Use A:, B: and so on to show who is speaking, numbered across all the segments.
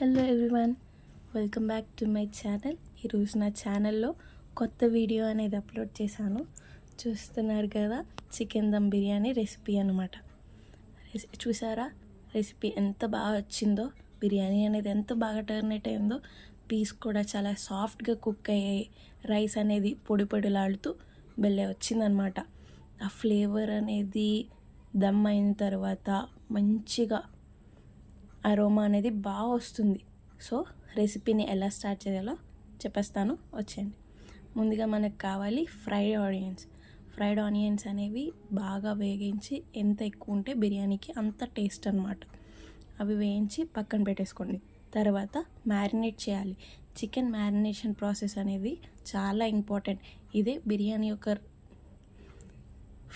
A: Hello everyone, welcome back to my channel. ఈరోజు నా ఛానల్లో కొత్త వీడియో అనేది అప్లోడ్ చేశాను. చూస్తున్నారు కదా, చికెన్ దమ్ బిర్యానీ రెసిపీ అనమాట. చూసారా రెసిపీ ఎంత బాగా వచ్చిందో, బిర్యానీ అనేది ఎంత బాగా టర్నేట్ అయిందో. పీస్ కూడా చాలా సాఫ్ట్గా కుక్ అయ్యాయి. రైస్ అనేది పొడి పొడిలాడుతూ భలే వచ్చిందనమాట. ఆ ఫ్లేవర్ అనేది దమ్ అయిన తర్వాత మంచిగా అరోమా అనేది బాగా వస్తుంది. సో రెసిపీని ఎలా స్టార్ట్ చేయాలో చెప్పేస్తాను, వచ్చేయండి. ముందుగా మనకు కావాలి ఫ్రైడ్ ఆనియన్స్ అనేవి బాగా వేగించి, ఎంత ఎక్కువ ఉంటే బిర్యానీకి అంత టేస్ట్ అనమాట. అవి వేయించి పక్కన పెట్టేసుకోండి. తర్వాత మ్యారినేట్ చేయాలి. చికెన్ మ్యారినేషన్ ప్రాసెస్ అనేది చాలా ఇంపార్టెంట్. ఇదే బిర్యానీ యొక్క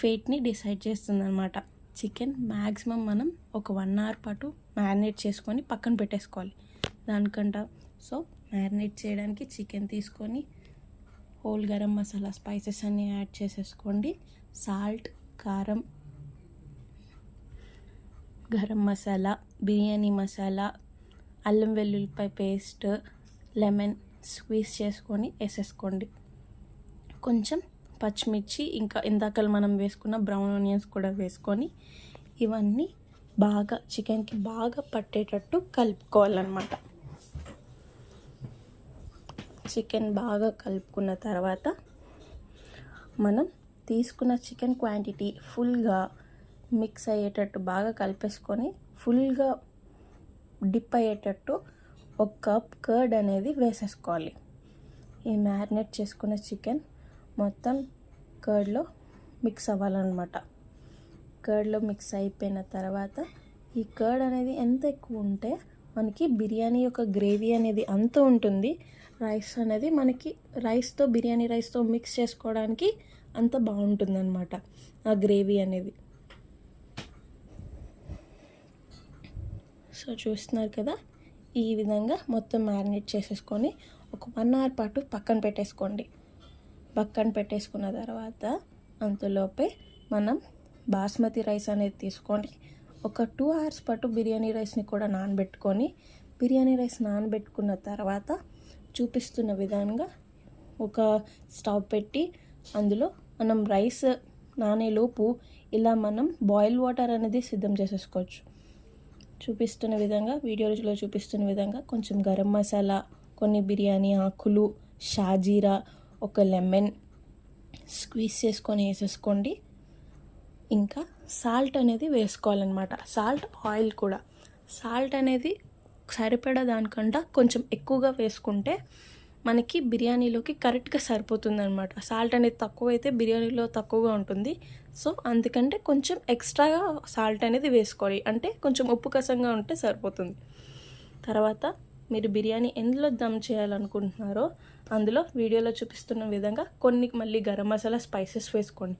A: ఫేట్ని డిసైడ్ చేస్తుందన్నమాట. చికెన్ మ్యాక్సిమం మనం ఒక 1 hour పాటు మ్యారినేట్ చేసుకొని పక్కన పెట్టేసుకోవాలి దానికంట. సో మ్యారినేట్ చేయడానికి చికెన్ తీసుకొని హోల్ గరం మసాలా స్పైసెస్ అన్నీ యాడ్ చేసేసుకోండి. సాల్ట్, కారం, గరం మసాలా, బిర్యానీ మసాలా, అల్లం వెల్లుల్లిపాయ పేస్ట్, లెమన్ స్క్వీజ్ చేసుకొని వేసేసుకోండి. కొంచెం పచ్చిమిర్చి, ఇంకా ఇందాక మనం వేసుకున్న బ్రౌన్ ఆనియన్స్ కూడా వేసుకొని ఇవన్నీ బాగా చికెన్కి బాగా పట్టేటట్టు కలుపుకోవాలన్నమాట. చికెన్ బాగా కలుపుకున్న తర్వాత మనం తీసుకున్న చికెన్ క్వాంటిటీ ఫుల్గా మిక్స్ అయ్యేటట్టు బాగా కలిపేసుకొని, ఫుల్గా డిప్ అయ్యేటట్టు 1 cup కర్డ్ అనేది వేసేసుకోవాలి. ఈ మ్యారినేట్ చేసుకున్న చికెన్ మొత్తం కర్డ్లో మిక్స్ అవ్వాలన్నమాట. కర్డ్లో మిక్స్ అయిపోయిన తర్వాత ఈ కర్డ్ అనేది ఎంత ఎక్కువ ఉంటే మనకి బిర్యానీ యొక్క గ్రేవీ అనేది అంత ఉంటుంది. రైస్ అనేది మనకి బిర్యానీ రైస్తో మిక్స్ చేసుకోవడానికి అంత బాగుంటుంది అన్నమాట ఆ గ్రేవీ అనేది. సో చూస్తున్నారు కదా, ఈ విధంగా మొత్తం మ్యారినేట్ చేసేసుకొని ఒక 1 hour పాటు పక్కన పెట్టేసుకోండి. పక్కన పెట్టేసుకున్న తర్వాత అంతలోపే మనం బాస్మతి రైస్ అనేది తీసుకొని ఒక 2 hours పాటు బిర్యానీ రైస్ని కూడా నానబెట్టుకొని, బిర్యానీ రైస్ నానబెట్టుకున్న తర్వాత చూపిస్తున్న విధంగా ఒక స్టవ్ పెట్టి అందులో మనం రైస్ నానేలోపు ఇలా మనం బాయిల్ వాటర్ అనేది సిద్ధం చేసేసుకోవచ్చు. చూపిస్తున్న విధంగా, వీడియోలో చూపిస్తున్న విధంగా కొంచెం గరం మసాలా, కొన్ని బిర్యానీ ఆకులు, షాజీరా, ఒక లెమన్ స్క్వీజ్ చేసుకొని వేసేసుకోండి. ఇంకా సాల్ట్ అనేది వేసుకోవాలన్నమాట. సాల్ట్, ఆయిల్ కూడా. సాల్ట్ అనేది సరిపడా దానికంటే కొంచెం ఎక్కువగా వేసుకుంటే మనకి బిర్యానీలోకి కరెక్ట్గా సరిపోతుంది. సాల్ట్ అనేది తక్కువైతే బిర్యానీలో తక్కువగా ఉంటుంది. సో అందుకంటే కొంచెం ఎక్స్ట్రాగా సాల్ట్ అనేది వేసుకోవాలి. అంటే కొంచెం ఉప్పు కసంగా ఉంటే సరిపోతుంది. తర్వాత మీరు బిర్యానీ ఎందులో దమ్ చేయాలనుకుంటున్నారో అందులో వీడియోలో చూపిస్తున్న విధంగా కొన్ని మళ్ళీ గరం మసాలా స్పైసెస్ వేసుకోండి.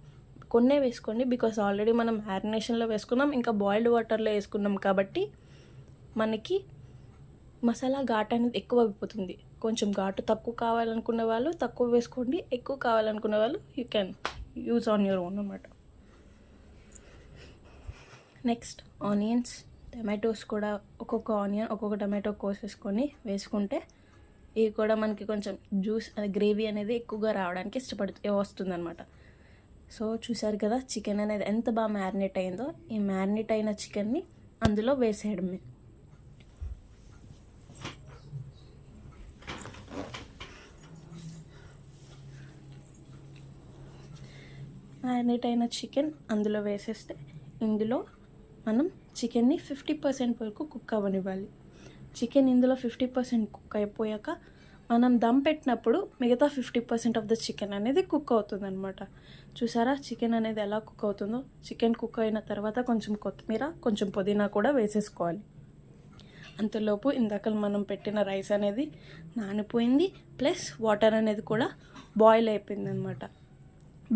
A: కొన్నే వేసుకోండి, బికాస్ ఆల్రెడీ మనం మ్యారినేషన్లో వేసుకున్నాం, ఇంకా బాయిల్డ్ వాటర్లో వేసుకున్నాం కాబట్టి మనకి మసాలా ఘాటు అనేది ఎక్కువ అయిపోతుంది. కొంచెం ఘాటు తక్కువ కావాలనుకున్న వాళ్ళు తక్కువ వేసుకోండి, ఎక్కువ కావాలనుకున్న వాళ్ళు you can use on your own అన్నమాట. నెక్స్ట్ ఆనియన్స్, టమాటోస్ కూడా ఒక్కొక్క ఆనియన్ ఒక్కొక్క టమాటో కోసేసుకొని వేసుకుంటే ఇవి కూడా మనకి కొంచెం జ్యూస్ గ్రేవీ అనేది ఎక్కువగా రావడానికి వస్తుందన్నమాట. సో చూసారు కదా, చికెన్ అనేది ఎంత బాగా మ్యారినేట్ అయిందో. ఈ మ్యారినేట్ అయిన చికెన్ని అందులో వేసేయడమే. మ్యారినేట్ అయిన చికెన్ అందులో వేసేస్తే ఇందులో మనం చికెన్ని 50% వరకు కుక్ అవ్వనివ్వాలి. చికెన్ ఇందులో 50% కుక్ అయిపోయాక మనం దమ్ పెట్టినప్పుడు మిగతా 50% ఆఫ్ ద చికెన్ అనేది కుక్ అవుతుంది అనమాట. చూసారా చికెన్ అనేది ఎలా కుక్ అవుతుందో. చికెన్ కుక్ అయిన తర్వాత కొంచెం కొత్తిమీర, కొంచెం పుదీనా కూడా వేసేసుకోవాలి. అంతలోపు ఇందాక మనం పెట్టిన రైస్ అనేది నానిపోయింది, ప్లస్ వాటర్ అనేది కూడా బాయిల్ అయిపోయింది అనమాట.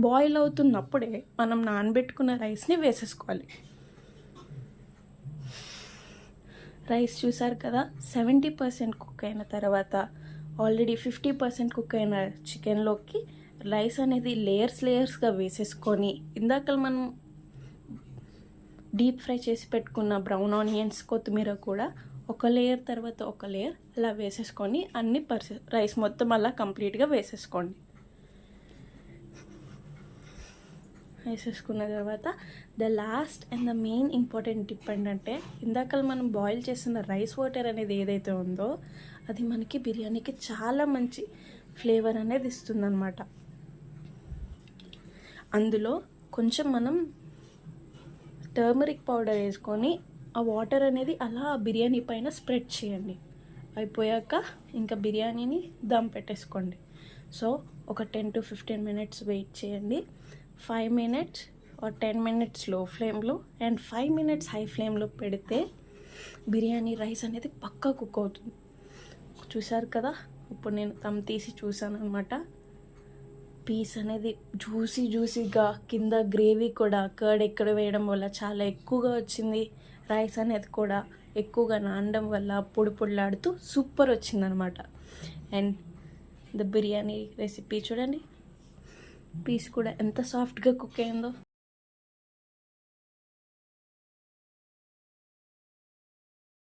A: బాయిల్ అవుతున్నప్పుడే మనం నానబెట్టుకున్న రైస్ని వేసేసుకోవాలి. రైస్ చూసారు కదా, 70% కుక్ అయిన తర్వాత ఆల్రెడీ 50% కుక్ అయిన చికెన్లోకి రైస్ అనేది లేయర్స్గా వేసేసుకొని, ఇందాక మనం డీప్ ఫ్రై చేసి పెట్టుకున్న బ్రౌన్ ఆనియన్స్, కొత్తిమీర కూడా ఒక లేయర్ తర్వాత ఒక లేయర్ అలా వేసేసుకొని అన్ని రైస్ మొత్తం అలా కంప్లీట్గా వేసేసుకోండి. వేసేసుకున్న తర్వాత the last and the main important tip ఏంటంటే, ఇందాక మనం బాయిల్ చేసిన రైస్ వాటర్ అనేది ఏదైతే ఉందో అది మనకి బిర్యానీకి చాలా మంచి ఫ్లేవర్ అనేది ఇస్తుందన్నమాట. అందులో కొంచెం మనం టర్మరిక్ పౌడర్ వేసుకొని ఆ వాటర్ అనేది అలా బిర్యానీ పైన స్ప్రెడ్ చేయండి. అయిపోయాక ఇంకా బిర్యానీని దమ్ పెట్టేసుకోండి. సో ఒక 10 to 15 minutes వెయిట్ చేయండి. 5 minutes or 10 minutes లో ఫ్లేమ్లో అండ్ 5 minutes హై ఫ్లేమ్లో పెడితే బిర్యానీ రైస్ అనేది పక్కా కుక్ అవుతుంది. చూసారు కదా, ఇప్పుడు నేను దమ్ తీసి చూసాను అనమాట. పీస్ అనేది జ్యూసీగా, కింద గ్రేవీ కూడా కర్డ్ ఎక్కడ వేయడం వల్ల చాలా ఎక్కువగా వచ్చింది. రైస్ అనేది కూడా ఎక్కువగా నానడం వల్ల పొడి పొడిలాడుతూ సూపర్ వచ్చిందనమాట. అండ్ ద బిర్యానీ రెసిపీ చూడండి, పీస్ కూడా ఎంత సాఫ్ట్గా కుక్ అయిందో.